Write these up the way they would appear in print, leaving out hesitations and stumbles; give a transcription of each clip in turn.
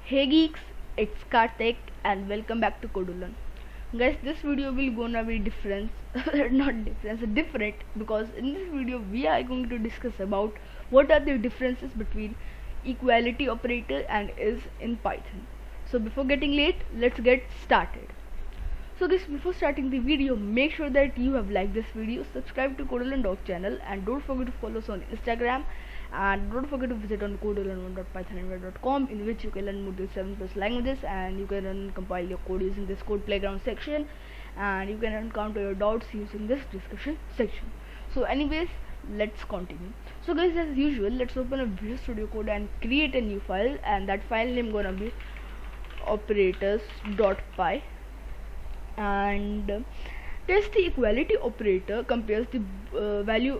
Hey geeks, it's Karthik and welcome back to Kodulan. Guys, this video will gonna be different, different because in this video we are going to discuss about what are the differences between equality operator and is in Python. So before getting late, let's get started. So guys, before starting the video, make sure that you have liked this video, subscribe to Kodulan Dog channel, and don't forget to follow us on Instagram. And don't forget to visit on codelearn1.pythonanywhere.com, in which you can learn more than 7+ languages, and you can compile your code using this code playground section, and you can encounter your doubts using this discussion section. So anyways, let's continue. So guys, as usual, let's open a Visual Studio Code and create a new file, and that file name gonna be operators.py. And test the equality operator compares the value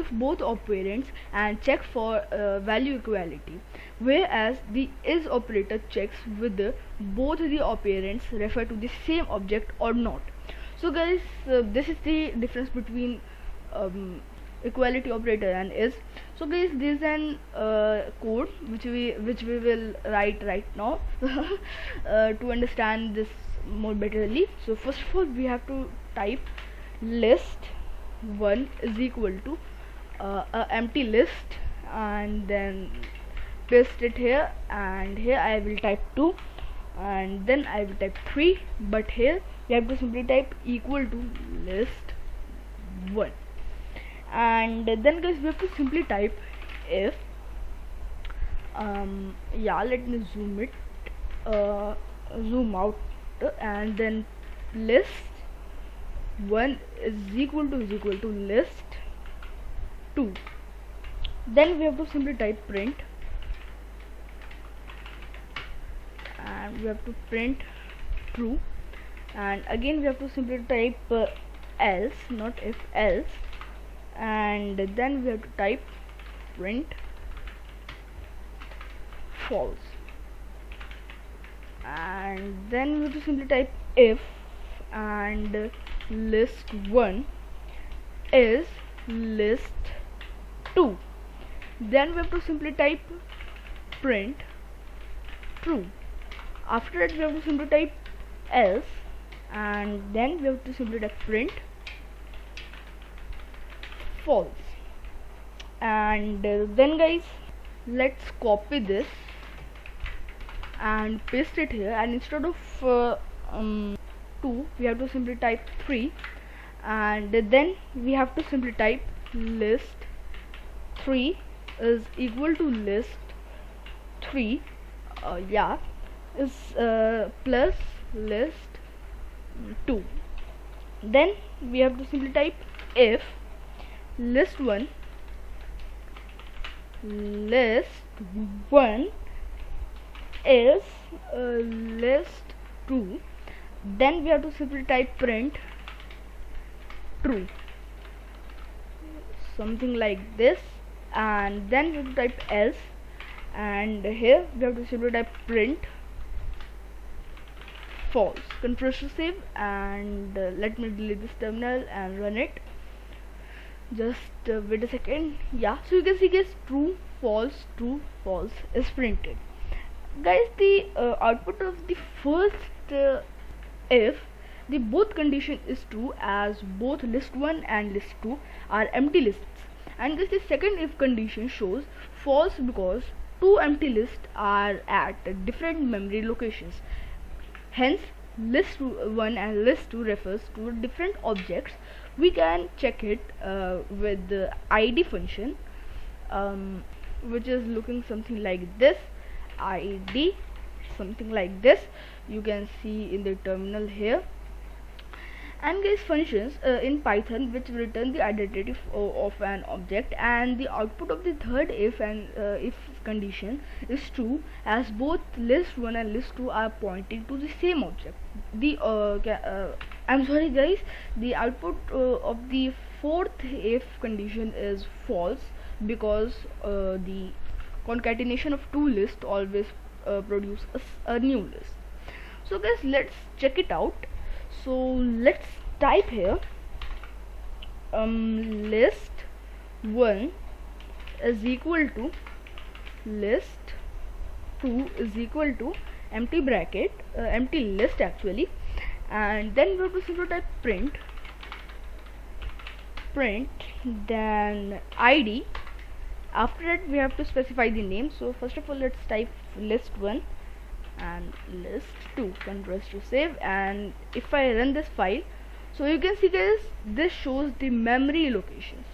of both operands and check for value equality, whereas the is operator checks whether both the operands refer to the same object or not. So guys, this is the difference between equality operator and is. So guys, this is an code which we will write right now to understand this more betterly. So first of all, we have to type list1 is equal to a empty list, and then paste it here, and here I will type 2, and then I will type 3, but here we have to simply type equal to list1. And then guys, we have to simply type if let me zoom out, and then list1 is equal to list2. Then we have to simply type print, and we have to print true, and again we have to simply type else, not if, else, and then we have to type print false, and then we have to simply type if, and list1 is list2. Then we have to simply type print true. After that, we have to simply type else, and then we have to simply type print false. And then guys, let's copy this and paste it here, and instead of 2, we have to simply type 3, and then we have to simply type list3 is equal to list3 is plus list2. Then we have to simply type if list1 is list2. Then we have to simply type print true, something like this, and then we have to type else, and here we have to simply type print false. Press to save, and let me delete this terminal and run it. Just wait a second. Yeah, so you can see guys, true false is printed. Guys, the output of the first if the both condition is true, as both list1 and list2 are empty lists, and this the second if condition shows false because two empty lists are at different memory locations. Hence, list1 and list2 refers to different objects. We can check it with the id function, which is looking something like this. id something like this, you can see in the terminal here. And guys, functions in Python which return the identity of an object, and the output of the third if and if condition is true, as both list1 and list2 are pointing to the same object. The I'm sorry guys, the output of the fourth if condition is false, because the concatenation of two lists always produce a new list. So guys, let's check it out. So let's type here list1 is equal to list true is equal to empty bracket, empty list actually, and then we have to simply type print then id. After that we have to specify the name. So first of all, let's type list1 and list2. Then press to save, and if I run this file, so you can see guys, this shows the memory locations.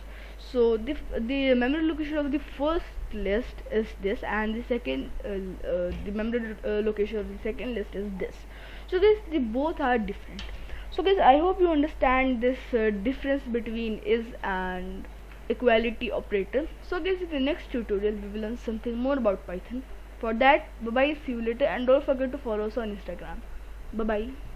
So the memory location of the first list is this, and the second the memory location of the second list is this. So guys, they both are different. So guys, I hope you understand this difference between is and equality operator. So guys, in the next tutorial we will learn something more about Python. For that, bye bye, see you later, and don't forget to follow us on Instagram. Bye bye.